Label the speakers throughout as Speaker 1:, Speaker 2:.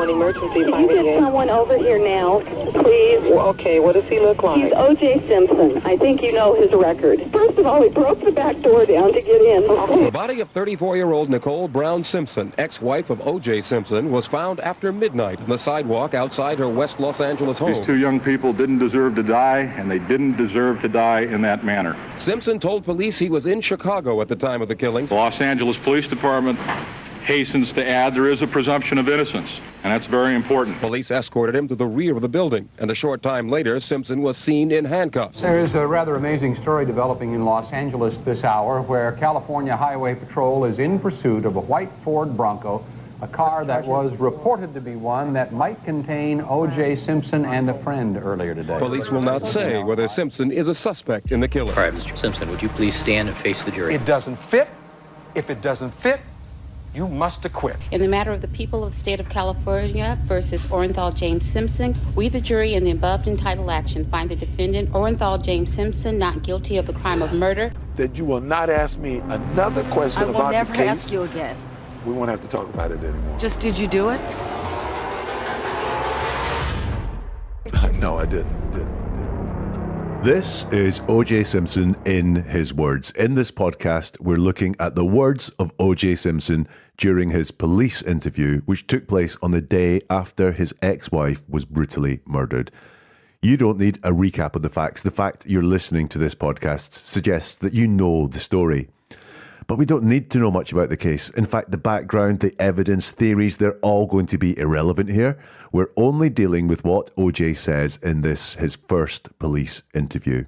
Speaker 1: on emergency
Speaker 2: Can you get someone over here now, please?
Speaker 1: Well, okay, what does he look like?
Speaker 2: He's OJ Simpson. I think you know his record. First of all, he broke the back door down to get in.
Speaker 3: The body of 34-year-old Nicole Brown Simpson, ex-wife of OJ Simpson, was found after midnight on the sidewalk outside her West Los Angeles home.
Speaker 4: These two young people didn't deserve to die, and they didn't deserve to die in that manner.
Speaker 3: Simpson told police he was in Chicago at the time of the killings.
Speaker 4: The Los Angeles Police Department hastens to add there is a presumption of innocence, and that's very important.
Speaker 3: Police escorted him to the rear of the building, and a short time later, Simpson was seen in handcuffs.
Speaker 5: There is a rather amazing story developing in Los Angeles this hour, where California Highway Patrol is in pursuit of a white Ford Bronco, a car that was reported to be one that might contain O.J. Simpson and a friend earlier today.
Speaker 3: Police will not say whether Simpson is a suspect in the killing.
Speaker 6: All right, Mr. Simpson, would you please stand and face the jury?
Speaker 7: It doesn't fit. If it doesn't fit, you must acquit.
Speaker 8: In the matter of the people of the state of California versus Orenthal James Simpson, we, the jury, in the above entitled action, find the defendant, Orenthal James Simpson, not guilty of the crime of murder.
Speaker 9: That you will not ask me another question about the case.
Speaker 10: I will never ask you again.
Speaker 9: We won't have to talk about it anymore.
Speaker 10: Just did you do it?
Speaker 9: No, I didn't.
Speaker 11: This is OJ Simpson in his words. In this podcast, we're looking at the words of OJ Simpson during his police interview, which took place on the day after his ex-wife was brutally murdered. You don't need a recap of the facts. The fact you're listening to this podcast suggests that you know the story. But we don't need to know much about the case. In fact, the background, the evidence, theories, they're all going to be irrelevant here. We're only dealing with what OJ says in this, his first police interview.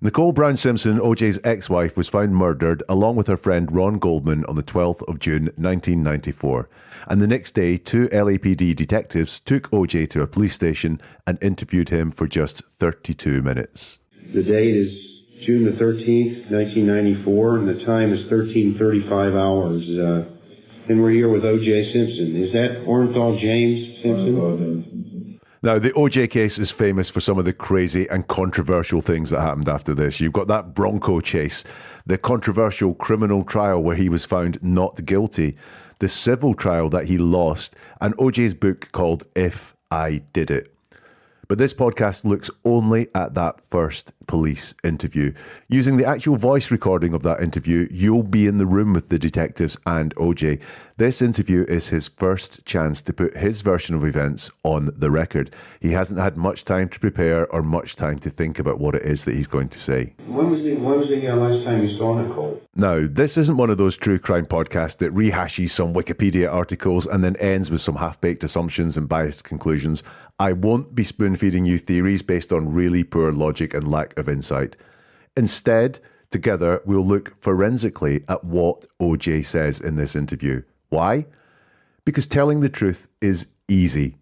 Speaker 11: Nicole Brown Simpson, OJ's ex-wife, was found murdered along with her friend Ron Goldman on the 12th of June 1994. And the next day, two LAPD detectives took OJ to a police station and interviewed him for just 32 minutes.
Speaker 12: The date is June the 13th, 1994, and the time is 13:35 hours. And we're here with O.J. Simpson. Is that Orenthal James Simpson?
Speaker 11: Now, the OJ case is famous for some of the crazy and controversial things that happened after this. You've got that Bronco chase, the controversial criminal trial where he was found not guilty, the civil trial that he lost, and OJ's book called If I Did It. But this podcast looks only at that first police interview. Using the actual voice recording of that interview, you'll be in the room with the detectives and OJ. This interview is his first chance to put his version of events on the record. He hasn't had much time to prepare or much time to think about what it is that he's going to say.
Speaker 12: When was the last time you saw Nicole?
Speaker 11: Now, this isn't one of those true crime podcasts that rehashes some Wikipedia articles and then ends with some half-baked assumptions and biased conclusions. I won't be spoon-feeding you theories based on really poor logic and lack of insight. Instead, together, we'll look forensically at what OJ says in this interview. Why? Because telling the truth is easy.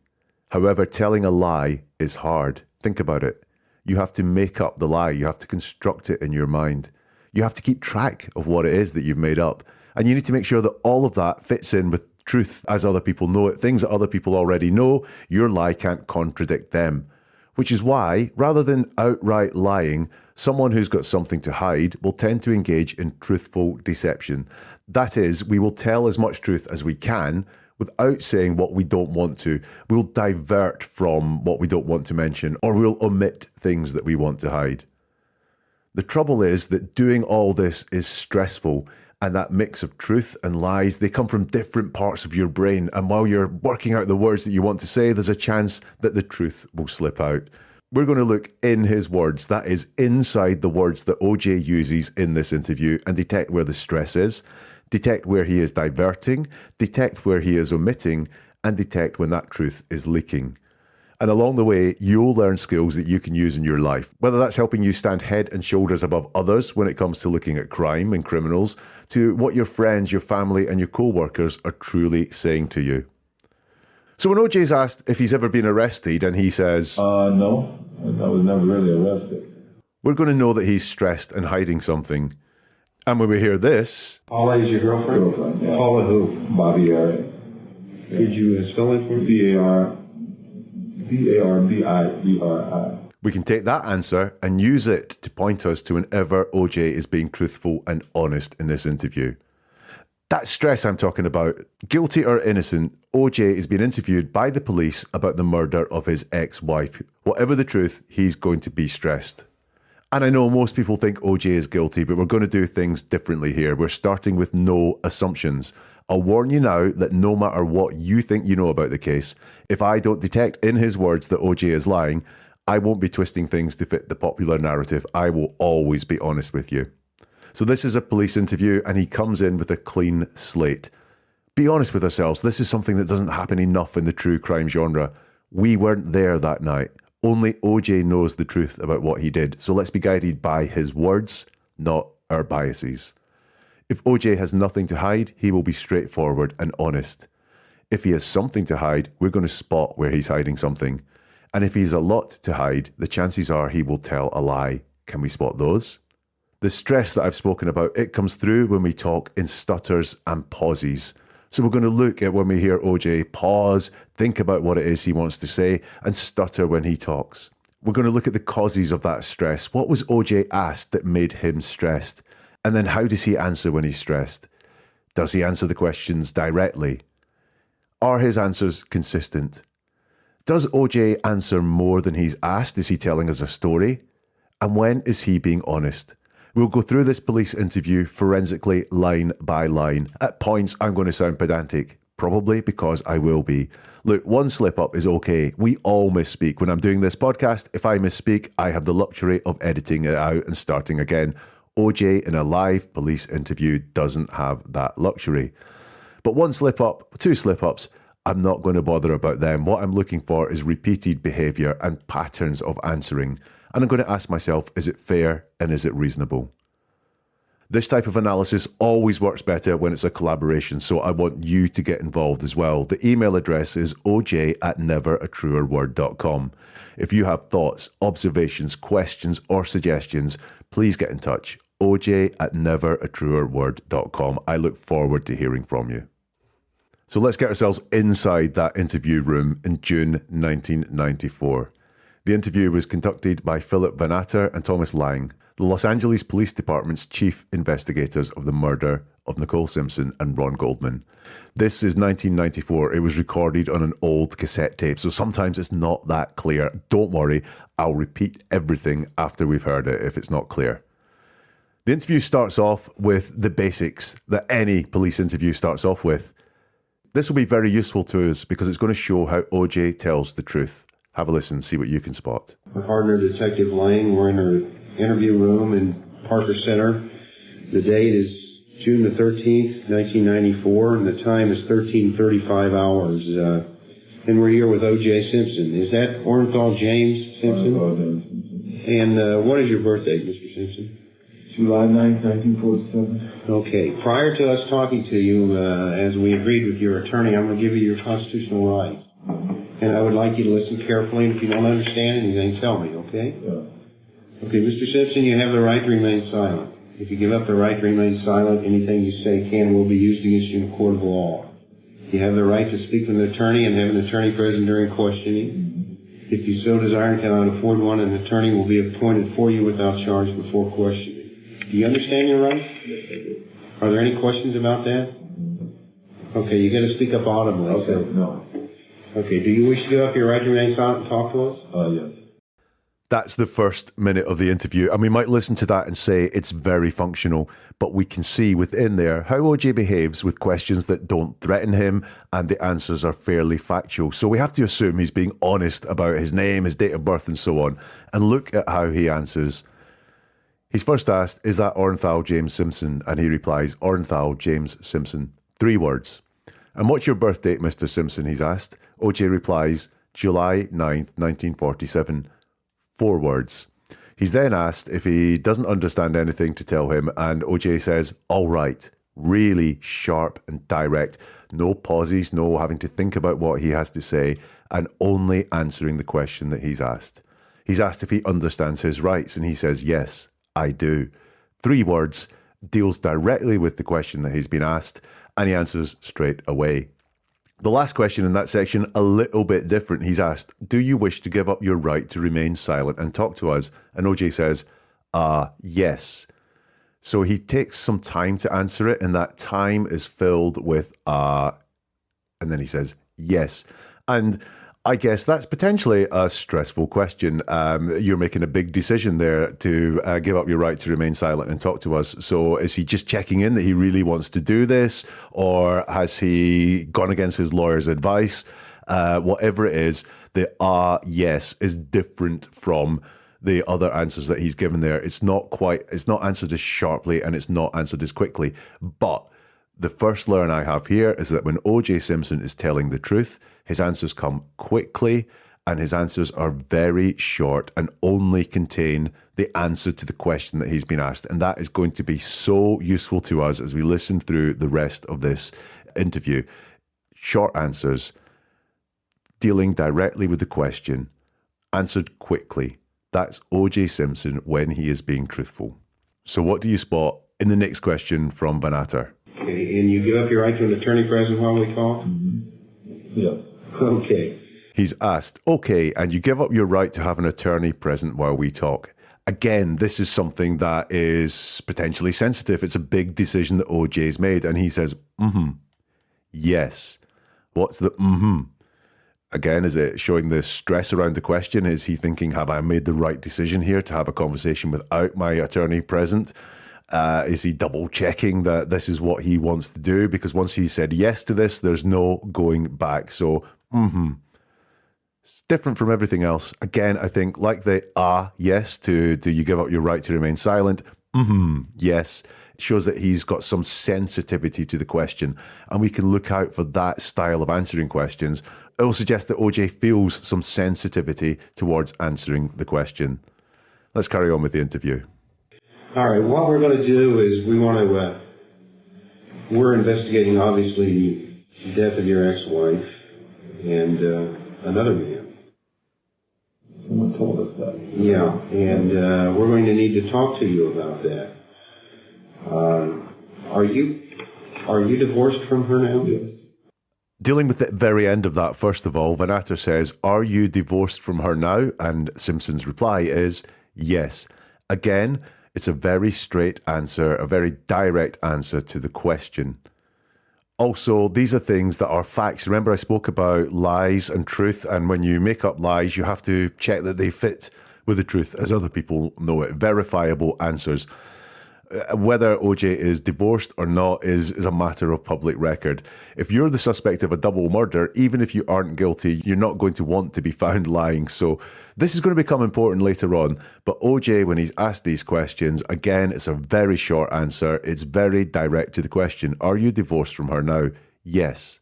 Speaker 11: However, telling a lie is hard. Think about it. You have to make up the lie. You have to construct it in your mind. You have to keep track of what it is that you've made up. And you need to make sure that all of that fits in with truth as other people know it. Things that other people already know, your lie can't contradict them. Which is why, rather than outright lying, someone who's got something to hide will tend to engage in truthful deception. That is, we will tell as much truth as we can without saying what we don't want to. We'll divert from what we don't want to mention, or we'll omit things that we want to hide. The trouble is that doing all this is stressful, and that mix of truth and lies, they come from different parts of your brain, and while you're working out the words that you want to say, there's a chance that the truth will slip out. We're going to look in his words, that is, inside the words that OJ uses in this interview, and detect where the stress is, detect where he is diverting, detect where he is omitting, and detect when that truth is leaking. And along the way, you'll learn skills that you can use in your life, whether that's helping you stand head and shoulders above others when it comes to looking at crime and criminals, to what your friends, your family, and your co-workers are truly saying to you. So when OJ's asked if he's ever been arrested, and he says,
Speaker 13: no, I was never really arrested.
Speaker 11: We're going to know that he's stressed and hiding something. And when we hear this...
Speaker 12: Paula is your girlfriend?
Speaker 13: Girlfriend, yeah.
Speaker 12: Paula who?
Speaker 13: Bobby Area.
Speaker 12: Could you spell it for me?
Speaker 13: B-A-R-B-I-E-R-I.
Speaker 11: We can take that answer and use it to point us to whenever OJ is being truthful and honest in this interview. That stress I'm talking about, guilty or innocent, OJ is being interviewed by the police about the murder of his ex-wife. Whatever the truth, he's going to be stressed. And I know most people think OJ is guilty, but we're going to do things differently here. We're starting with no assumptions. I'll warn you now that no matter what you think you know about the case, if I don't detect in his words that OJ is lying, I won't be twisting things to fit the popular narrative. I will always be honest with you. So this is a police interview and he comes in with a clean slate. Be honest with ourselves, this is something that doesn't happen enough in the true crime genre. We weren't there that night. Only OJ knows the truth about what he did. So let's be guided by his words, not our biases. If OJ has nothing to hide, he will be straightforward and honest. If he has something to hide, we're going to spot where he's hiding something. And if he's a lot to hide, the chances are he will tell a lie. Can we spot those? The stress that I've spoken about, it comes through when we talk in stutters and pauses. So we're going to look at when we hear OJ pause, think about what it is he wants to say, and stutter when he talks. We're going to look at the causes of that stress. What was OJ asked that made him stressed? And then how does he answer when he's stressed? Does he answer the questions directly? Are his answers consistent? Does OJ answer more than he's asked? Is he telling us a story? And when is he being honest? We'll go through this police interview forensically, line by line. At points, I'm going to sound pedantic, probably because I will be. Look, one slip-up is okay. We all misspeak. When I'm doing this podcast, if I misspeak, I have the luxury of editing it out and starting again. OJ in a live police interview doesn't have that luxury. But one slip-up, two slip-ups, I'm not going to bother about them. What I'm looking for is repeated behaviour and patterns of answering. And I'm going to ask myself, is it fair and is it reasonable? This type of analysis always works better when it's a collaboration, so I want you to get involved as well. The email address is oj@neveratruerword.com. If you have thoughts, observations, questions, or suggestions, please get in touch. oj@neveratruerword.com. I look forward to hearing from you. So let's get ourselves inside that interview room in June 1994. The interview was conducted by Philip Van Atter and Thomas Lang, the Los Angeles Police Department's chief investigators of the murder of Nicole Simpson and Ron Goldman. This is 1994. It was recorded on an old cassette tape, so sometimes it's not that clear. Don't worry, I'll repeat everything after we've heard it if it's not clear. The interview starts off with the basics that any police interview starts off with. This will be very useful to us because it's going to show how OJ tells the truth. Have a listen, see what you can spot.
Speaker 12: My partner, Detective Lang, we're in our interview room in Parker Center. The date is June the 13th, 1994, and the time is 13:35 hours. And we're here with OJ Simpson. Is that Orenthal James Simpson?
Speaker 13: Orenthal James Simpson.
Speaker 12: And what is your birthday, Mr. Simpson?
Speaker 13: July 9th, 1947.
Speaker 12: Okay. Prior to us talking to you, as we agreed with your attorney, I'm going to give you your constitutional rights. And I would like you to listen carefully, and if you don't understand anything, tell me, okay?
Speaker 13: Yeah.
Speaker 12: Okay, Mr. Simpson, you have the right to remain silent. If you give up the right to remain silent, anything you say can and will be used against you in a court of law. You have the right to speak with an attorney and have an attorney present during questioning. If you so desire and cannot afford one, an attorney will be appointed for you without charge before questioning. Do you understand your rights?
Speaker 13: Yes, I do.
Speaker 12: Are there any questions about that? Okay, you got to speak up audibly.
Speaker 13: Okay,
Speaker 12: so.
Speaker 13: no.
Speaker 12: Okay, do you wish to give up your right to remain silent and talk to us?
Speaker 13: Yes.
Speaker 11: That's the first minute of the interview, and we might listen to that and say it's very functional, but we can see within there how OJ behaves with questions that don't threaten him, and the answers are fairly factual. So we have to assume he's being honest about his name, his date of birth, and so on. And look at how he answers. He's first asked, is that Orenthal James Simpson? And he replies, Orenthal James Simpson. 3 words. And what's your birth date, Mr. Simpson, he's asked. OJ replies, July 9th, 1947. 4 words. He's then asked if he doesn't understand anything to tell him, and OJ says, all right. Really sharp and direct. No pauses, no having to think about what he has to say, and only answering the question that he's asked. He's asked if he understands his rights, and he says, yes, I do. 3 words, deals directly with the question that he's been asked, and he answers straight away. The last question in that section, a little bit different. He's asked, do you wish to give up your right to remain silent and talk to us? And OJ says, yes. So he takes some time to answer it, and that time is filled with and then he says, yes. And I guess that's potentially a stressful question. You're making a big decision there to give up your right to remain silent and talk to us. So is he just checking in that he really wants to do this? Or has he gone against his lawyer's advice? Whatever it is, the yes is different from the other answers that he's given there. It's not answered as sharply and it's not answered as quickly. But the first learn I have here is that when OJ Simpson is telling the truth, his answers come quickly and his answers are very short and only contain the answer to the question that he's been asked. And that is going to be so useful to us as we listen through the rest of this interview. Short answers, dealing directly with the question, answered quickly. That's OJ Simpson when he is being truthful. So what do you spot in the next question from Van Atter?
Speaker 12: Okay, and you give up your right to an attorney present while we talk?
Speaker 13: Yes.
Speaker 12: Okay.
Speaker 11: He's asked, okay, and you give up your right to have an attorney present while we talk. Again, this is something that is potentially sensitive. It's a big decision that OJ's made. And he says, yes. What's the Again, is it showing the stress around the question? Is he thinking, have I made the right decision here to have a conversation without my attorney present? Is he double checking that this is what he wants to do? Because once he said yes to this, there's no going back. So, it's different from everything else. Again, I think like the yes to do you give up your right to remain silent? Yes. It shows that he's got some sensitivity to the question, and we can look out for that style of answering questions. It will suggest that OJ feels some sensitivity towards answering the question. Let's carry on with the interview.
Speaker 12: All right, what we're going to do is we're investigating, obviously, the death of your ex-wife and another man.
Speaker 13: Someone told us that.
Speaker 12: Yeah, and we're going to need to talk to you about that. Are you divorced from her now?
Speaker 13: Yes.
Speaker 11: Dealing with the very end of that, first of all, Van Atter says, are you divorced from her now? And Simpson's reply is yes. Again, it's a very straight answer, a very direct answer to the question. Also, these are things that are facts. Remember I spoke about lies and truth, and when you make up lies, you have to check that they fit with the truth as other people know it. Verifiable answers. Whether OJ is divorced or not is a matter of public record. If you're the suspect of a double murder, even if you aren't guilty, you're not going to want to be found lying. So this is going to become important later on. But OJ, when he's asked these questions, again, it's a very short answer. It's very direct to the question. Are you divorced from her now? Yes.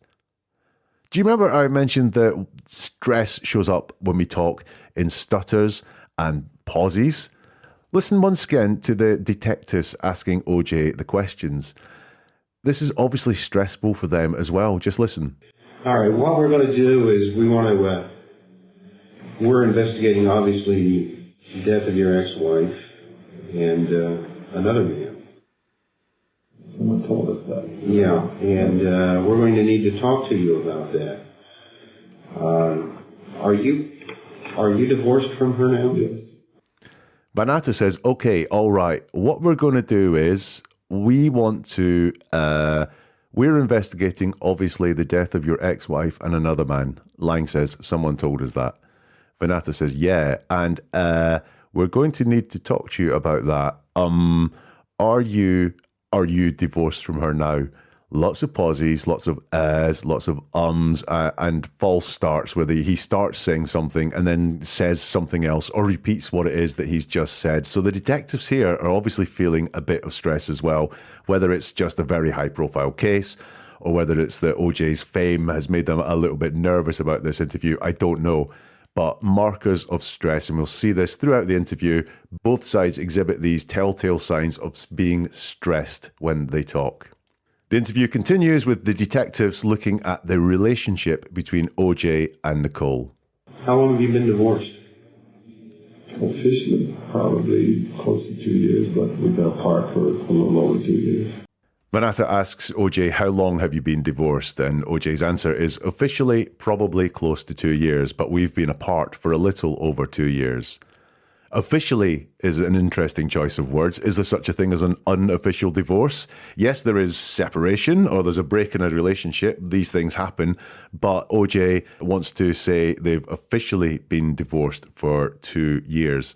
Speaker 11: Do you remember I mentioned that stress shows up when we talk in stutters and pauses? Listen once again to the detectives asking OJ the questions. This is obviously stressful for them as well. Just listen.
Speaker 12: All right, what we're going to do is we're investigating, obviously, the death of your ex-wife and another man.
Speaker 13: Someone told us that.
Speaker 12: Yeah, and we're going to need to talk to you about that. Are you divorced from her now?
Speaker 13: Yes.
Speaker 11: Van Atter says, okay, all right. What we're going to do is we're investigating, obviously, the death of your ex-wife and another man. Lang says, someone told us that. Van Atter says, yeah, and we're going to need to talk to you about that. Are you divorced from her now? Lots of pauses, lots of lots of and false starts where he starts saying something and then says something else or repeats what it is that he's just said. So the detectives here are obviously feeling a bit of stress as well, whether it's just a very high-profile case or whether it's that OJ's fame has made them a little bit nervous about this interview. I don't know. But markers of stress, and we'll see this throughout the interview, both sides exhibit these telltale signs of being stressed when they talk. The interview continues with the detectives looking at the relationship between OJ and Nicole.
Speaker 12: How long have you been divorced?
Speaker 13: Officially, probably close to 2 years, but we've been apart for a little over 2 years.
Speaker 11: Van Atter asks OJ, how long have you been divorced? And OJ's answer is officially probably close to 2 years, but we've been apart for a little over 2 years. Officially is an interesting choice of words. Is there such a thing as an unofficial divorce? Yes, there is separation or there's a break in a relationship. These things happen. But OJ wants to say they've officially been divorced for 2 years.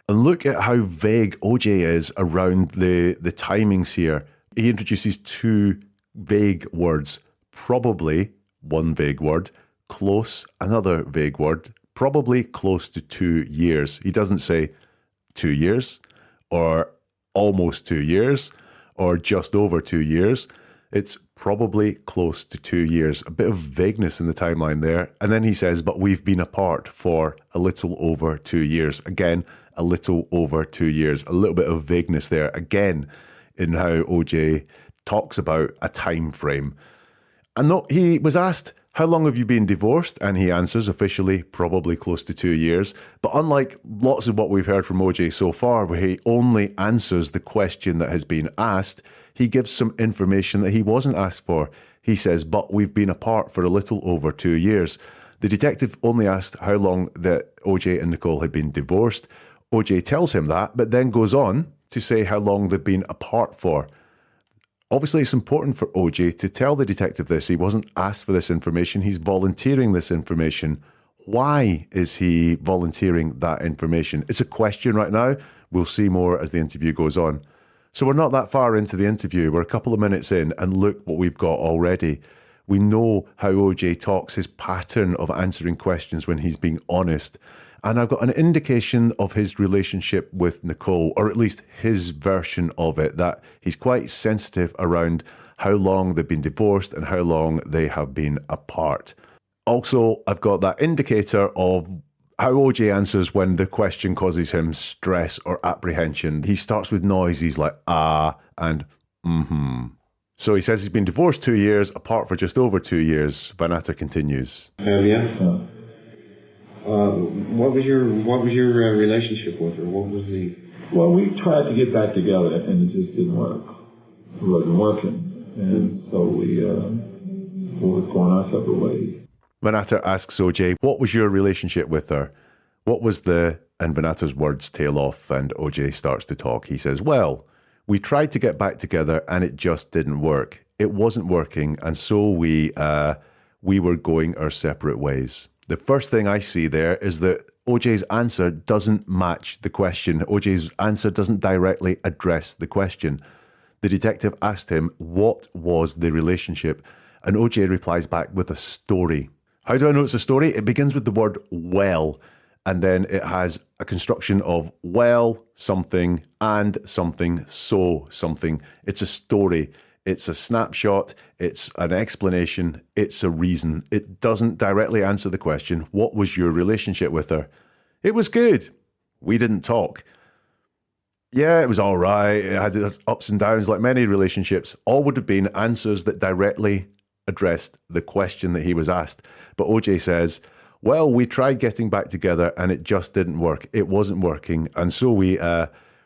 Speaker 11: And look at how vague OJ is around the timings here. He introduces 2 vague words. Probably, one vague word. Close, another vague word. Probably close to 2 years. He doesn't say 2 years or almost 2 years or just over 2 years. It's probably close to 2 years. A bit of vagueness in the timeline there. And then he says, but we've been apart for a little over 2 years. Again, a little over 2 years. A little bit of vagueness there. Again, in how OJ talks about a time frame. And no, he was asked, how long have you been divorced? And he answers officially, probably close to 2 years. But unlike lots of what we've heard from OJ so far, where he only answers the question that has been asked, he gives some information that he wasn't asked for. He says, but we've been apart for a little over 2 years. The detective only asked how long that OJ and Nicole had been divorced. OJ tells him that, but then goes on to say how long they've been apart for. Obviously, it's important for OJ to tell the detective this. He wasn't asked for this information. He's volunteering this information. Why is he volunteering that information? It's a question right now. We'll see more as the interview goes on. So we're not that far into the interview. We're a couple of minutes in, and look what we've got already. We know how OJ talks, his pattern of answering questions when he's being honest. And I've got an indication of his relationship with Nicole, or at least his version of it, that he's quite sensitive around how long they've been divorced and how long they have been apart. Also, I've got that indicator of how OJ answers when the question causes him stress or apprehension. He starts with noises like and mm-hmm. So he says he's been divorced 2 years, apart for just over 2 years. Van Atter continues.
Speaker 12: Have you? What was your relationship with her? What was the?
Speaker 13: Well, we tried to get back together, and it just didn't work. It wasn't working, and so we was going our separate ways.
Speaker 11: Van Atter asks OJ, what was your relationship with her? What was and Van Atter's words tail off, and OJ starts to talk. He says, well, we tried to get back together, and it just didn't work. It wasn't working, and so we were going our separate ways. The first thing I see there is that OJ's answer doesn't match the question. OJ's answer doesn't directly address the question. The detective asked him, what was the relationship? And OJ replies back with a story. How do I know it's a story? It begins with the word well, and then it has a construction of well, something, and something, so something. It's a story. It's a snapshot, it's an explanation, it's a reason. It doesn't directly answer the question, what was your relationship with her? It was good. We didn't talk. Yeah, it was all right. It had its ups and downs like many relationships. All would have been answers that directly addressed the question that he was asked. But OJ says, well, we tried getting back together and it just didn't work. It wasn't working. And so we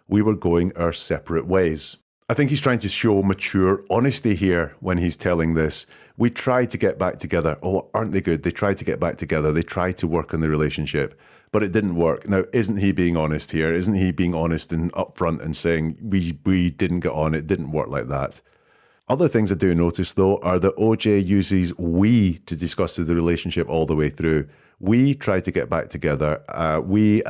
Speaker 11: were going our separate ways. I think he's trying to show mature honesty here when he's telling this. We tried to get back together. Oh, aren't they good? They tried to get back together. They tried to work on the relationship, but it didn't work. Now, isn't he being honest here? Isn't he being honest and upfront and saying, we didn't get on, it didn't work like that? Other things I do notice, though, are that OJ uses we to discuss the relationship all the way through. We tried to get back together. We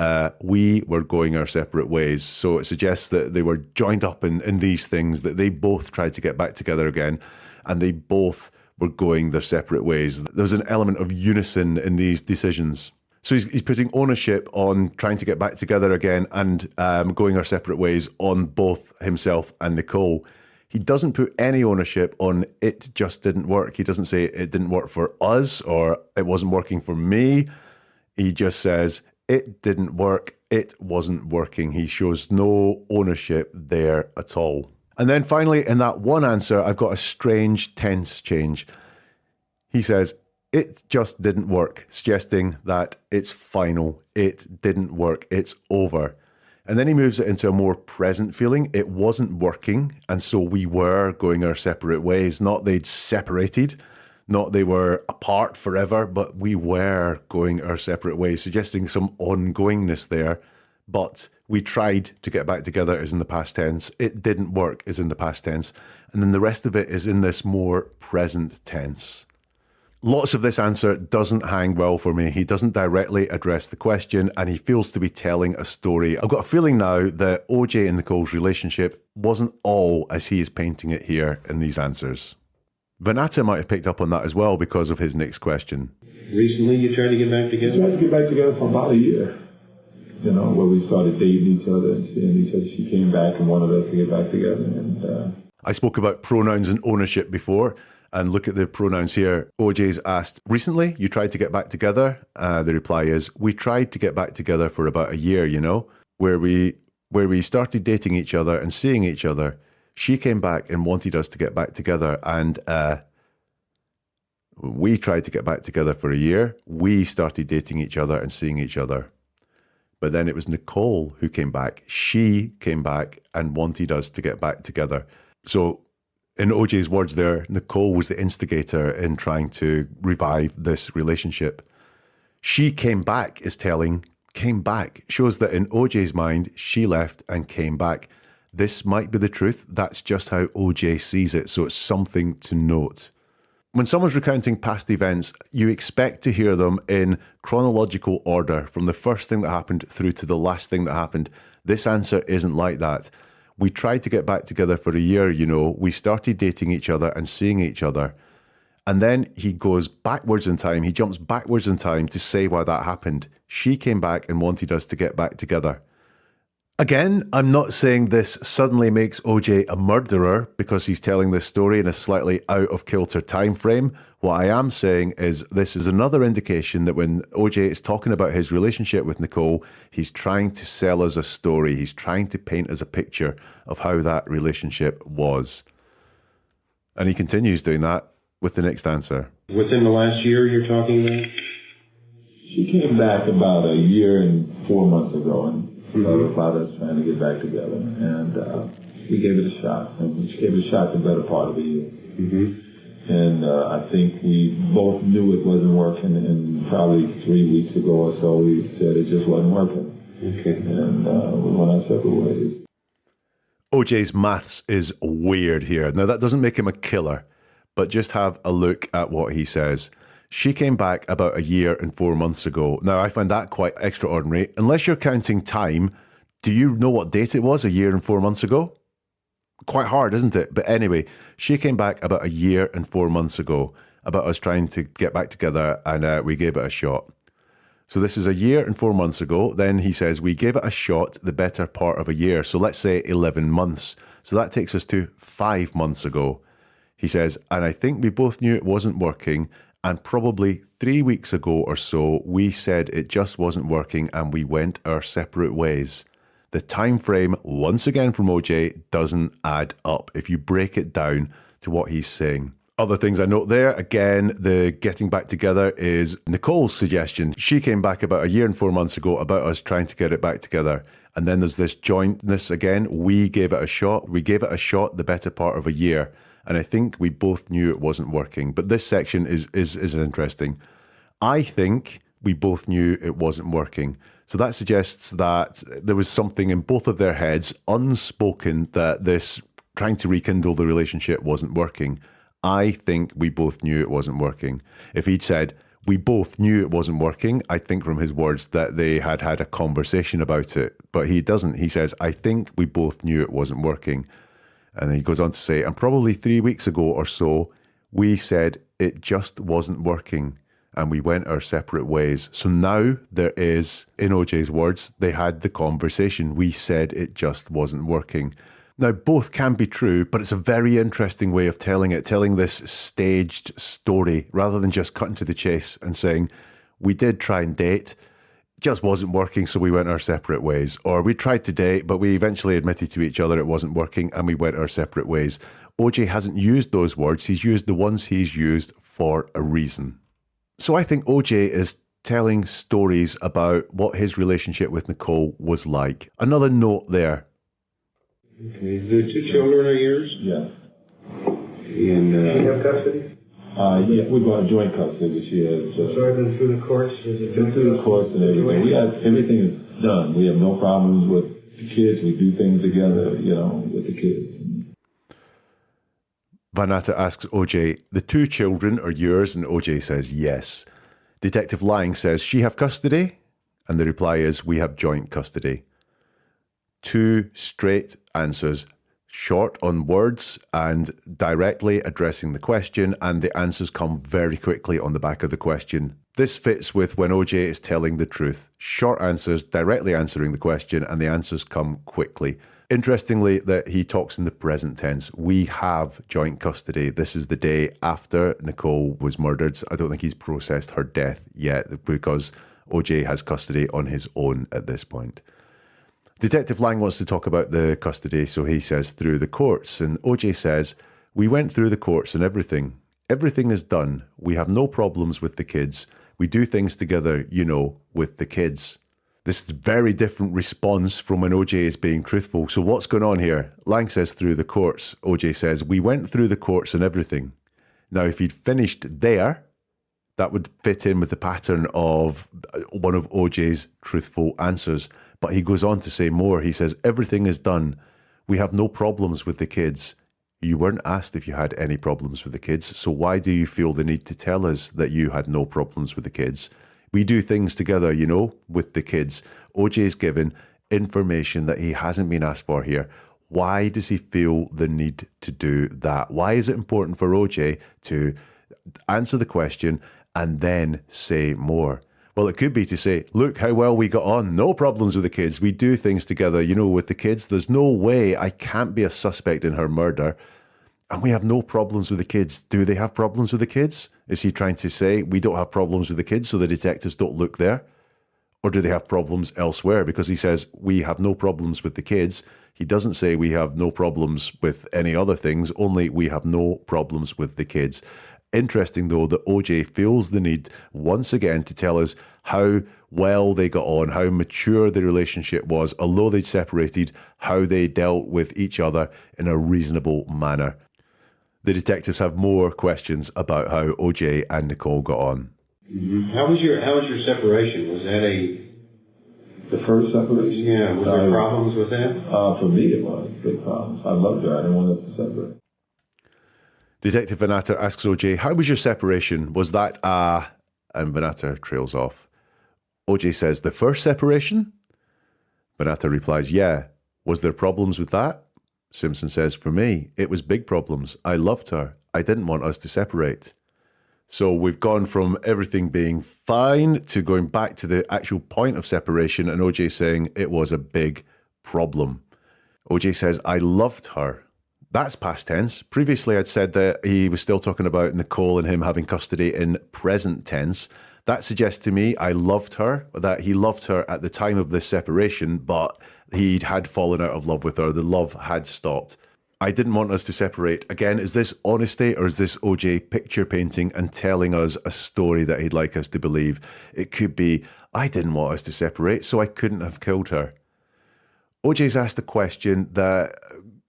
Speaker 11: were going our separate ways. So it suggests that they were joined up in these things, that they both tried to get back together again, and they both were going their separate ways. There's an element of unison in these decisions. So he's putting ownership on trying to get back together again and going our separate ways on both himself and Nicole. He doesn't put any ownership on it just didn't work. He doesn't say it didn't work for us or it wasn't working for me. He just says it didn't work. It wasn't working. He shows no ownership there at all. And then finally, in that one answer, I've got a strange tense change. He says, it just didn't work, suggesting that it's final. It didn't work. It's over. And then he moves it into a more present feeling. It wasn't working, and so we were going our separate ways. Not they'd separated, not they were apart forever, but we were going our separate ways, suggesting some ongoingness there, but we tried to get back together is in the past tense. It didn't work is in the past tense. And then the rest of it is in this more present tense. Lots of this answer doesn't hang well for me. He doesn't directly address the question, and he feels to be telling a story. I've got a feeling now that OJ and Nicole's relationship wasn't all as he is painting it here in these answers. Vanata might have picked up on that as well because of his next question.
Speaker 12: Recently, you tried to get back together?
Speaker 13: We tried to get back together for about a year. You know, where we started dating each other and seeing each other. She came back and wanted us to get back together. And
Speaker 11: I spoke about pronouns and ownership before. And look at the pronouns here. OJ's asked, recently you tried to get back together? The reply is, we tried to get back together for about a year, you know, where we started dating each other and seeing each other. She came back and wanted us to get back together. And we tried to get back together for a year. We started dating each other and seeing each other. But then it was Nicole who came back. She came back and wanted us to get back together. So in OJ's words there, Nicole was the instigator in trying to revive this relationship. She came back is telling, came back, shows that in OJ's mind, she left and came back. This might be the truth. That's just how OJ sees it. So it's something to note. When someone's recounting past events, you expect to hear them in chronological order, from the first thing that happened through to the last thing that happened. This answer isn't like that. We tried to get back together for a year, you know. We started dating each other and seeing each other. And then he goes backwards in time. He jumps backwards in time to say why that happened. She came back and wanted us to get back together. Again, I'm not saying this suddenly makes OJ a murderer because he's telling this story in a slightly out of kilter time frame. What I am saying is this is another indication that when OJ is talking about his relationship with Nicole, he's trying to sell us a story. He's trying to paint us a picture of how that relationship was. And he continues doing that with the next answer.
Speaker 12: Within the last year you're talking about?
Speaker 13: she came back about a year and 4 months ago and about us trying to get back together. And we gave it a shot. And we gave it a shot the better part of a year. And I think we both knew it wasn't working, and probably 3 weeks ago or so we said it just wasn't working. And we went our separate ways.
Speaker 11: OJ's maths is weird here. Now, that doesn't make him a killer, but just have a look at what he says. She came back about a year and 4 months ago. Now, I find that quite extraordinary. Unless you're counting time, do you know what date it was a year and 4 months ago? Quite hard, isn't it? But anyway, she came back about a year and 4 months ago, about us trying to get back together, and we gave it a shot. So this is a year and 4 months ago. Then he says, we gave it a shot the better part of a year. So let's say 11 months. So that takes us to 5 months ago. He says, and I think we both knew it wasn't working. And probably 3 weeks ago or so, we said it just wasn't working and we went our separate ways. The time frame, once again from OJ, doesn't add up if you break it down to what he's saying. Other things I note there, again, the getting back together is Nicole's suggestion. She came back about a year and 4 months ago about us trying to get it back together. And then there's this jointness again. We gave it a shot. We gave it a shot the better part of a year. And I think we both knew it wasn't working. But this section is interesting. I think we both knew it wasn't working. So that suggests that there was something in both of their heads, unspoken, that this trying to rekindle the relationship wasn't working. I think we both knew it wasn't working. If he'd said, we both knew it wasn't working, I think from his words that they had had a conversation about it. But he doesn't. He says, I think we both knew it wasn't working. And then he goes on to say, and probably 3 weeks ago or so, we said it just wasn't working and we went our separate ways. So now there is, in OJ's words, they had the conversation. We said it just wasn't working. Now, both can be true, but it's a very interesting way of telling it, telling this staged story rather than just cutting to the chase and saying, we did try and date, just wasn't working, so we went our separate ways. Or we tried to date, but we eventually admitted to each other it wasn't working and we went our separate ways. OJ hasn't used those words. He's used the ones he's used for a reason. So I think OJ is telling stories about what his relationship with Nicole was like. Another note there.
Speaker 12: Okay. The two children are yours?
Speaker 13: Yes.
Speaker 12: And,
Speaker 7: Do you have custody?
Speaker 13: Yeah, we're going joint custody. She has.
Speaker 7: So I've been through the courts?
Speaker 13: Been through the courts and everything. We have, everything is done. We have no problems with the kids. We do things together, you know, with the kids.
Speaker 11: Van Natta asks OJ, the 2 children are yours? And OJ says yes. Detective Lang says, she have custody? And the reply is, we have joint custody. 2 straight answers, short on words and directly addressing the question, and the answers come very quickly on the back of the question. This fits with when OJ is telling the truth. Short answers, directly answering the question, and the answers come quickly. Interestingly, that he talks in the present tense. We have joint custody. This is the day after Nicole was murdered. I don't think he's processed her death yet because OJ has custody on his own at this point. Detective Lang wants to talk about the custody, so he says through the courts. And OJ says, we went through the courts and everything. Everything is done. We have no problems with the kids. We do things together, you know, with the kids. This is a very different response from when OJ is being truthful. So what's going on here? Lang says through the courts. OJ says, we went through the courts and everything. Now, if he'd finished there, that would fit in with the pattern of one of OJ's truthful answers. But he goes on to say more. He says, everything is done. We have no problems with the kids. You weren't asked if you had any problems with the kids. So why do you feel the need to tell us that you had no problems with the kids? We do things together, you know, with the kids. OJ's given information that he hasn't been asked for here. Why does he feel the need to do that? Why is it important for OJ to answer the question and then say more? Well, it could be to say, look how well we got on. No problems with the kids. We do things together, you know, with the kids. There's no way I can't be a suspect in her murder. And we have no problems with the kids. Do they have problems with the kids? Is he trying to say we don't have problems with the kids so the detectives don't look there? Or do they have problems elsewhere? Because he says we have no problems with the kids. He doesn't say we have no problems with any other things, only we have no problems with the kids. Interesting, though, that OJ feels the need once again to tell us how well they got on, how mature the relationship was, although they'd separated, how they dealt with each other in a reasonable manner. The detectives have more questions about how OJ and Nicole got on.
Speaker 12: Mm-hmm. How was your separation? Was that
Speaker 13: the first separation?
Speaker 12: Yeah, was there problems with that?
Speaker 13: For me, it was big problems. I loved her. I didn't want us to separate.
Speaker 11: Detective Van Natta asks OJ, how was your separation? Was that and Van Natta trails off. OJ says, the first separation? Van Natta replies, yeah. Was there problems with that? Simpson says, for me, it was big problems. I loved her. I didn't want us to separate. So we've gone from everything being fine to going back to the actual point of separation, and OJ saying it was a big problem. OJ says, I loved her. That's past tense. Previously, I'd said that he was still talking about Nicole and him having custody in present tense. That suggests to me I loved her, that he loved her at the time of this separation, but he had fallen out of love with her. The love had stopped. I didn't want us to separate. Again, is this honesty or is this OJ picture painting and telling us a story that he'd like us to believe? It could be, I didn't want us to separate, so I couldn't have killed her. OJ's asked a question that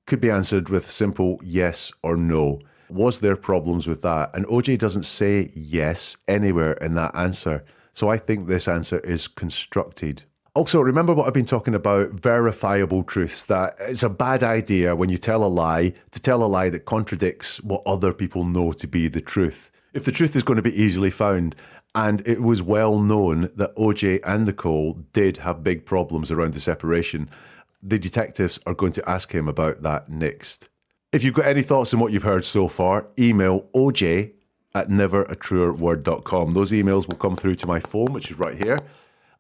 Speaker 11: could be answered with simple yes or no. Was there problems with that? And OJ doesn't say yes anywhere in that answer. So I think this answer is constructed. Also, remember what I've been talking about, verifiable truths, that it's a bad idea when you tell a lie to tell a lie that contradicts what other people know to be the truth. If the truth is going to be easily found, and it was well known that OJ and Nicole did have big problems around the separation, the detectives are going to ask him about that next. If you've got any thoughts on what you've heard so far, email oj@neveratruerword.com. Those emails will come through to my phone, which is right here.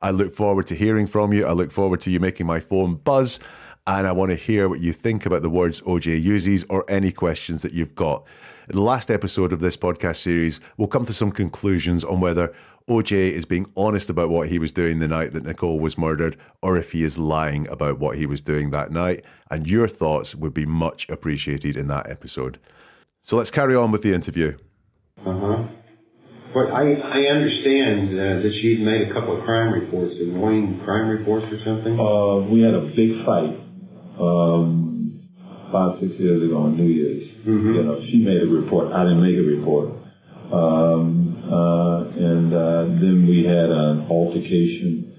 Speaker 11: I look forward to hearing from you. I look forward to you making my phone buzz. And I want to hear what you think about the words OJ uses or any questions that you've got. In the last episode of this podcast series, we'll come to some conclusions on whether OJ is being honest about what he was doing the night that Nicole was murdered, or if he is lying about what he was doing that night. And your thoughts would be much appreciated in that episode. So let's carry on with the interview.
Speaker 12: But I understand that she'd made a couple of crime reports, annoying crime reports or something.
Speaker 13: We had a big fight 5-6 years ago on New Year's. Mm-hmm. You know, she made a report. I didn't make a report. And then we had an altercation.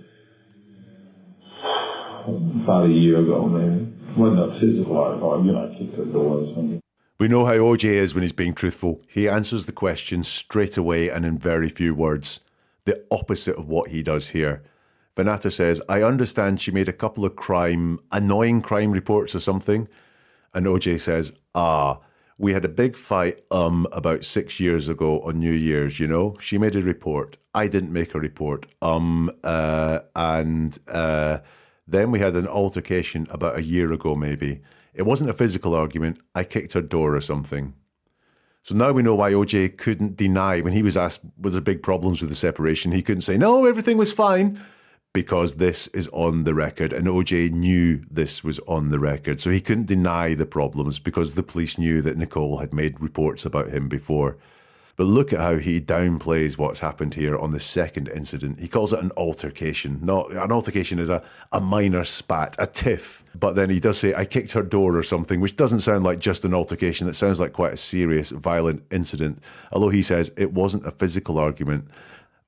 Speaker 13: about a year ago, maybe. Wasn't a physical argument. I kicked her door or something.
Speaker 11: We know how OJ is when he's being truthful. He answers the question straight away and in very few words. The opposite of what he does here. Vanata says, I understand she made a couple of annoying crime reports or something. And OJ says, we had a big fight about 6 years ago on New Year's, you know. She made a report. I didn't make a report. Then we had an altercation about a year ago, maybe. It wasn't a physical argument. I kicked her door or something. So now we know why OJ couldn't deny, when he was asked, was there big problems with the separation? He couldn't say, no, everything was fine, because this is on the record. And OJ knew this was on the record. So he couldn't deny the problems because the police knew that Nicole had made reports about him before. But look at how he downplays what's happened here on the second incident. He calls it an altercation. No, an altercation is a minor spat, a tiff. But then he does say, I kicked her door or something, which doesn't sound like just an altercation. It sounds like quite a serious, violent incident. Although he says it wasn't a physical argument.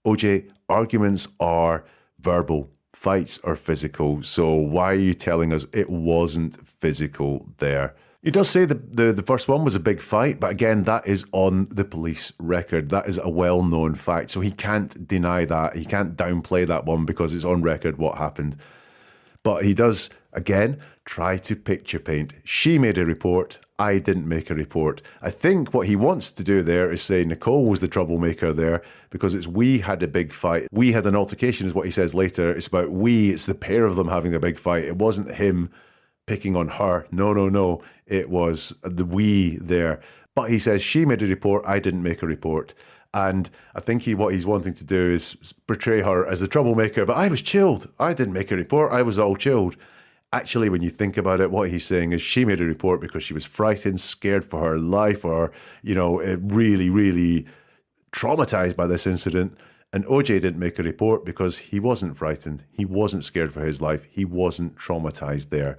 Speaker 11: OJ, arguments are verbal. Fights are physical. So why are you telling us it wasn't physical there? He does say the first one was a big fight, but again, that is on the police record. That is a well-known fact, so he can't deny that. He can't downplay that one because it's on record what happened. But he does, again, try to picture paint. She made a report. I didn't make a report. I think what he wants to do there is say Nicole was the troublemaker there because it's we had a big fight. We had an altercation is what he says later. It's about we. It's the pair of them having a big fight. It wasn't him picking on her. No. It was the we there. But he says she made a report. I didn't make a report. And I think what he's wanting to do is portray her as the troublemaker. But I was chilled. I didn't make a report. I was all chilled. Actually, when you think about it, what he's saying is she made a report because she was frightened, scared for her life, or, really, really traumatized by this incident. And OJ didn't make a report because he wasn't frightened. He wasn't scared for his life. He wasn't traumatized there.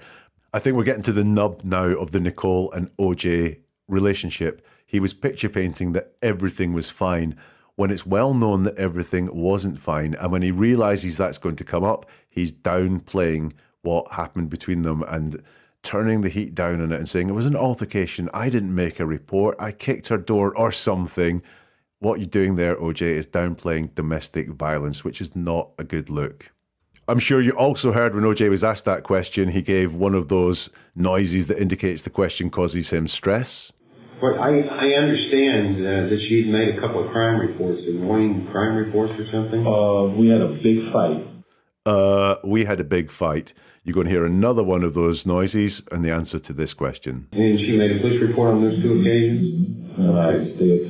Speaker 11: I think we're getting to the nub now of the Nicole and OJ relationship. He was picture painting that everything was fine when it's well known that everything wasn't fine. And when he realizes that's going to come up, he's downplaying what happened between them and turning the heat down on it and saying it was an altercation. I didn't make a report. I kicked her door or something. What you're doing there, OJ, is downplaying domestic violence, which is not a good look. I'm sure you also heard when OJ was asked that question, he gave one of those noises that indicates the question causes him stress.
Speaker 12: Well, I understand that she'd made a couple of crime reports, annoying crime reports or something.
Speaker 13: We had a big fight.
Speaker 11: We had a big fight. You're going to hear another one of those noises and the answer to this question.
Speaker 12: And she made a police report on those two occasions?
Speaker 13: And I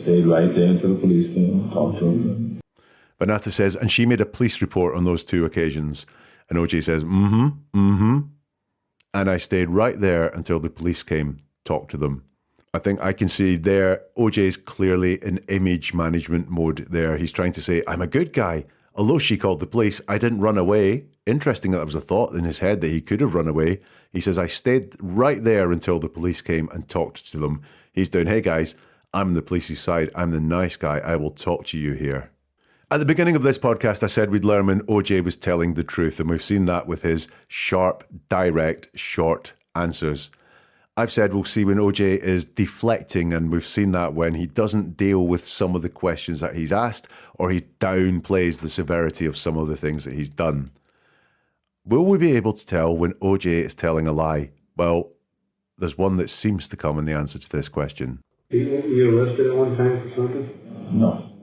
Speaker 13: stayed right there until the police came and talked to him.
Speaker 11: Vanata says, and she made a police report on those two occasions. And OJ says, mm-hmm. And I stayed right there until the police came, talked to them. I think I can see there, OJ's clearly in image management mode there. He's trying to say, I'm a good guy. Although she called the police, I didn't run away. Interesting that was a thought in his head that he could have run away. He says, I stayed right there until the police came and talked to them. He's doing, hey guys, I'm on the police's side. I'm the nice guy. I will talk to you here. At the beginning of this podcast, I said we'd learn when OJ was telling the truth, and we've seen that with his sharp, direct, short answers. I've said we'll see when OJ is deflecting, and we've seen that when he doesn't deal with some of the questions that he's asked, or he downplays the severity of some of the things that he's done. Will we be able to tell when OJ is telling a lie? Well, there's one that seems to come in the answer to this question.
Speaker 12: Were you arrested at one time for something?
Speaker 13: No.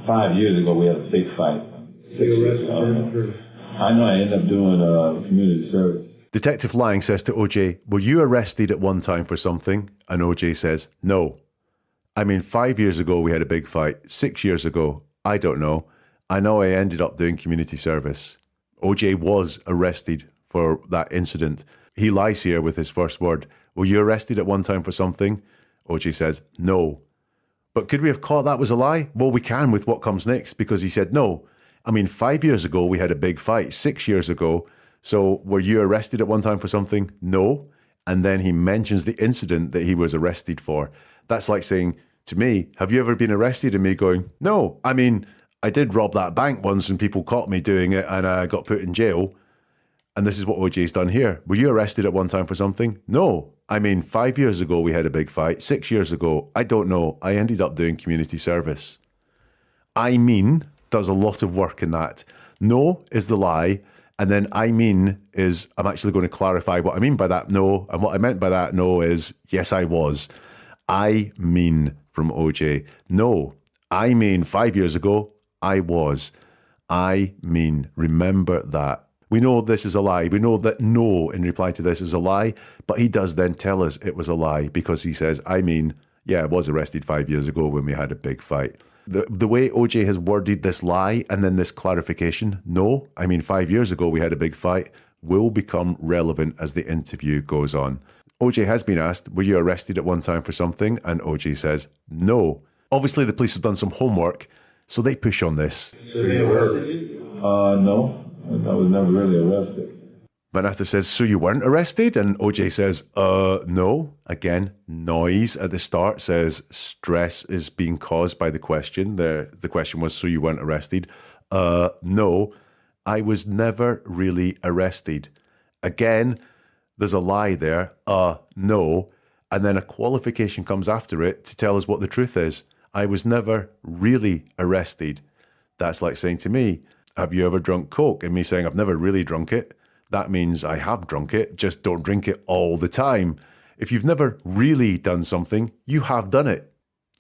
Speaker 13: 5 years ago, we had a big fight. 6 years ago. I know I ended up doing community service.
Speaker 11: Detective Lang says to OJ, were you arrested at one time for something? And OJ says, no. 5 years ago, we had a big fight. 6 years ago, I don't know. I know I ended up doing community service. OJ was arrested for that incident. He lies here with his first word. Were you arrested at one time for something? OJ says, no. But could we have caught that was a lie? Well, we can with what comes next because he said no. 5 years ago, we had a big fight. 6 years ago. So were you arrested at one time for something? No. And then he mentions the incident that he was arrested for. That's like saying to me, have you ever been arrested? And me going, no. I did rob that bank once and people caught me doing it and I got put in jail. And this is what OJ's done here. Were you arrested at one time for something? No. I mean, 5 years ago we had a big fight. 6 years ago, I don't know. I ended up doing community service. I mean does a lot of work in that. No is the lie. And then I mean is, I'm actually going to clarify what I mean by that no. And what I meant by that no is, yes, I was. I mean from OJ. No, I mean 5 years ago, I was. I mean, remember that. We know this is a lie. We know that no in reply to this is a lie, but he does then tell us it was a lie because he says, I mean, yeah, I was arrested 5 years ago when we had a big fight. The way OJ has worded this lie and then this clarification, no, I mean 5 years ago we had a big fight, will become relevant as the interview goes on. OJ has been asked, were you arrested at one time for something? And OJ says, no. Obviously the police have done some homework, so they push on this.
Speaker 13: No. I was never really arrested.
Speaker 11: Manata says, so you weren't arrested? And OJ says, no. Again, noise at the start says stress is being caused by the question. The question was, so you weren't arrested? No, I was never really arrested. Again, there's a lie there. No. And then a qualification comes after it to tell us what the truth is. I was never really arrested. That's like saying to me, have you ever drunk Coke? And me saying, I've never really drunk it. That means I have drunk it, just don't drink it all the time. If you've never really done something, you have done it.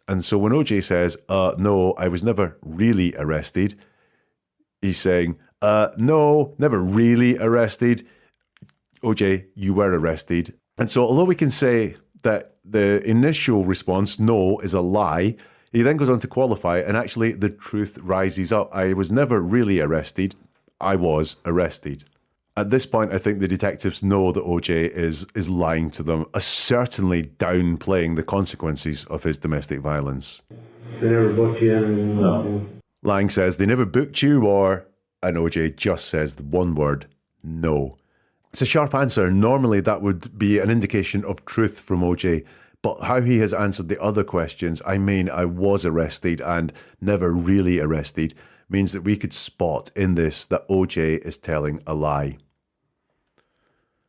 Speaker 11: And so when OJ says, no, I was never really arrested, he's saying, no, never really arrested. OJ, you were arrested. And so although we can say that the initial response, no, is a lie, he then goes on to qualify it, and actually the truth rises up. I was never really arrested. I was arrested. At this point, I think the detectives know that OJ is lying to them, certainly downplaying the consequences of his domestic violence.
Speaker 12: They never booked you in?
Speaker 13: No.
Speaker 11: Lang says, they never booked you, and OJ just says the one word, no. It's a sharp answer. Normally that would be an indication of truth from OJ, but how he has answered the other questions, I mean, I was arrested and never really arrested, means that we could spot in this that OJ is telling a lie.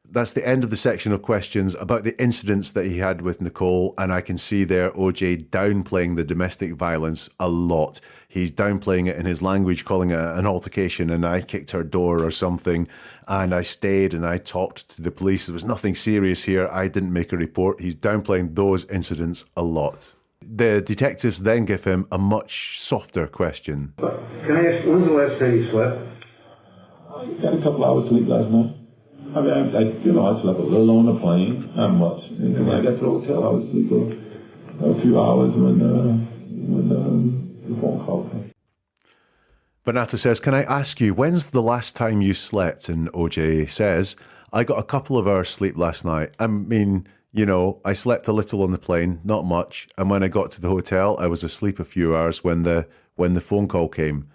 Speaker 11: That's the end of the section of questions about the incidents that he had with Nicole, and I can see there OJ downplaying the domestic violence a lot. He's downplaying it in his language, calling it an altercation, and I kicked her door or something, and I stayed and I talked to the police. There was nothing serious here. I didn't make a report. He's downplaying those incidents a lot. The detectives then give him a much softer question.
Speaker 12: Can I ask, when's the last time you slept?
Speaker 13: I got a couple hours sleep last night. I mean, I slept a little on the plane, not much. And when I got to the hotel, I was asleep for a few hours when the phone call came.
Speaker 11: Bernata says, can I ask you, when's the last time you slept? And OJ says, I got a couple of hours sleep last night. I mean, I slept a little on the plane, not much. And when I got to the hotel, I was asleep a few hours when the phone call came.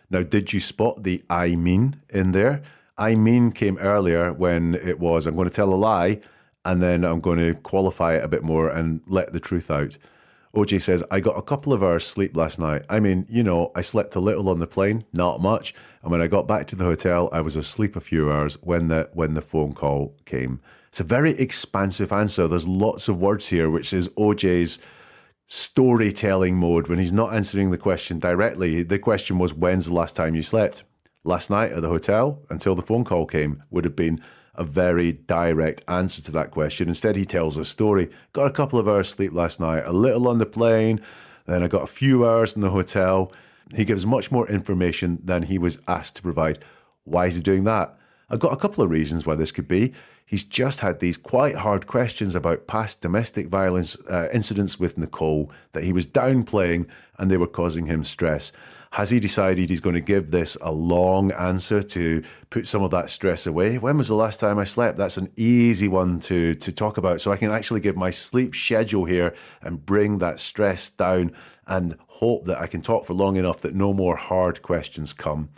Speaker 11: Now, did you spot the I mean in there? I mean came earlier when it was, I'm going to tell a lie, and then I'm going to qualify it a bit more and let the truth out. OJ says, I got a couple of hours sleep last night. I mean, I slept a little on the plane, not much. And when I got back to the hotel, I was asleep a few hours when the phone call came. It's a very expansive answer. There's lots of words here, which is OJ's storytelling mode when he's not answering the question directly. The question was, when's the last time you slept? Last night at the hotel until the phone call came would have been a very direct answer to that question. Instead, he tells a story. Got a couple of hours sleep last night, a little on the plane, then I got a few hours in the hotel. He gives much more information than he was asked to provide. Why is he doing that? I've got a couple of reasons why this could be. He's just had these quite hard questions about past domestic violence incidents with Nicole that he was downplaying and they were causing him stress. Has he decided he's going to give this a long answer to put some of that stress away? When was the last time I slept? That's an easy one to talk about. So I can actually give my sleep schedule here and bring that stress down and hope that I can talk for long enough that no more hard questions come.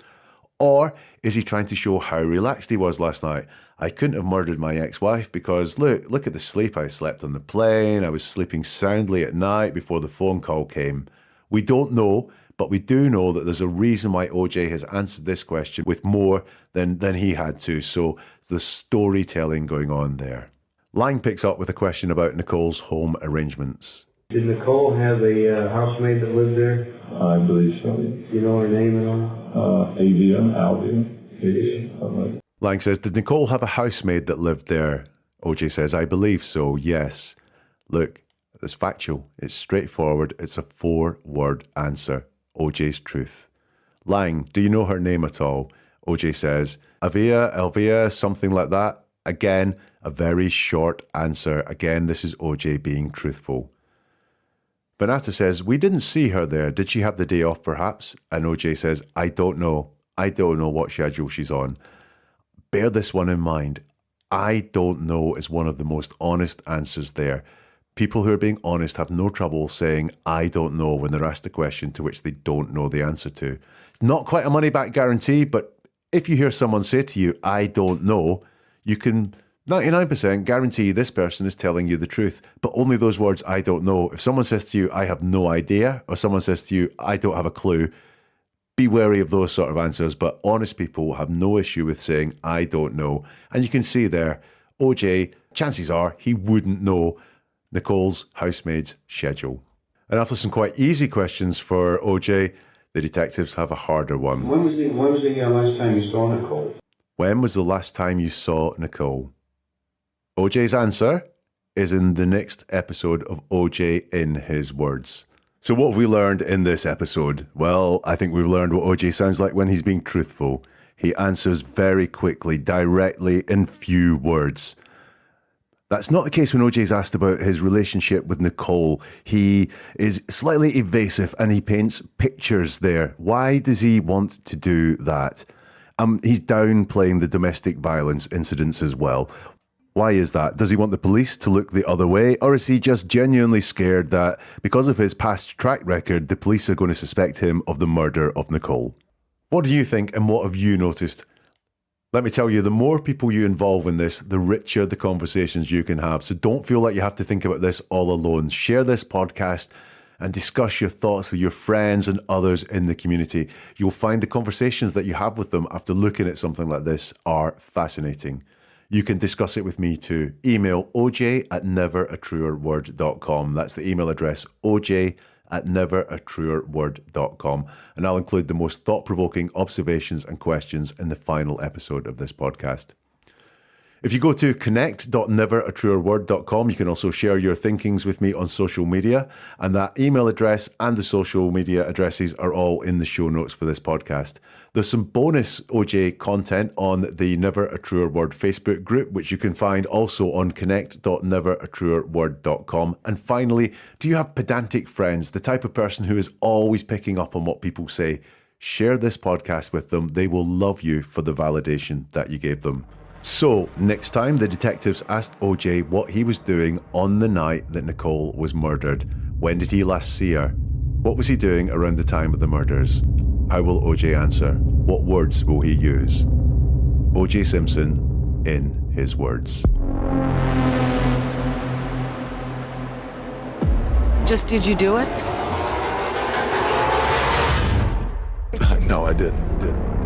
Speaker 11: Or is he trying to show how relaxed he was last night? I couldn't have murdered my ex-wife because look at the sleep. I slept on the plane. I was sleeping soundly at night before the phone call came. We don't know, but we do know that there's a reason why OJ has answered this question with more than he had to. So the storytelling going on there. Lang picks up with a question about Nicole's home arrangements.
Speaker 12: Did Nicole have a housemaid that lived there?
Speaker 13: I believe so.
Speaker 12: Do you know her name at all?
Speaker 13: Avia, something like that.
Speaker 11: Lang says, did Nicole have a housemaid that lived there? OJ says, I believe so, yes. Look, it's factual. It's straightforward. It's a 4-word answer. OJ's truth. Lang, do you know her name at all? OJ says, Elvia, something like that. Again, a very short answer. Again, this is OJ being truthful. Benata says, we didn't see her there. Did she have the day off perhaps? And OJ says, I don't know. I don't know what schedule she's on. Bear this one in mind. I don't know is one of the most honest answers there. People who are being honest have no trouble saying, I don't know, when they're asked a question to which they don't know the answer to. It's not quite a money-back guarantee, but if you hear someone say to you, I don't know, you can 99% guarantee this person is telling you the truth, but only those words, I don't know. If someone says to you, I have no idea, or someone says to you, I don't have a clue, be wary of those sort of answers, but honest people have no issue with saying, I don't know. And you can see there, OJ, chances are he wouldn't know Nicole's housemaid's schedule. And after some quite easy questions for OJ, the detectives have a harder one.
Speaker 12: When was the last time you saw Nicole?
Speaker 11: When was the last time you saw Nicole? OJ's answer is in the next episode of OJ in His Words. So what have we learned in this episode? Well, I think we've learned what OJ sounds like when he's being truthful. He answers very quickly, directly, in few words. That's not the case when OJ's asked about his relationship with Nicole. He is slightly evasive and he paints pictures there. Why does he want to do that? He's downplaying the domestic violence incidents as well. Why is that? Does he want the police to look the other way? Or is he just genuinely scared that because of his past track record, the police are going to suspect him of the murder of Nicole? What do you think and what have you noticed? Let me tell you, the more people you involve in this, the richer the conversations you can have. So don't feel like you have to think about this all alone. Share this podcast and discuss your thoughts with your friends and others in the community. You'll find the conversations that you have with them after looking at something like this are fascinating. You can discuss it with me too. Email oj@neveratruerword.com. That's the email address, oj@neveratruerword.com. And I'll include the most thought-provoking observations and questions in the final episode of this podcast. If you go to connect.neveratruerword.com, you can also share your thinkings with me on social media. And that email address and the social media addresses are all in the show notes for this podcast. There's some bonus OJ content on the Never a Truer Word Facebook group, which you can find also on connect.neveratruerword.com. And finally, do you have pedantic friends, the type of person who is always picking up on what people say? Share this podcast with them. They will love you for the validation that you gave them. So, next time, the detectives asked OJ what he was doing on the night that Nicole was murdered. When did he last see her? What was he doing around the time of the murders? How will OJ answer? What words will he use? OJ Simpson in His Words.
Speaker 1: Just did you do it?
Speaker 9: No, I didn't.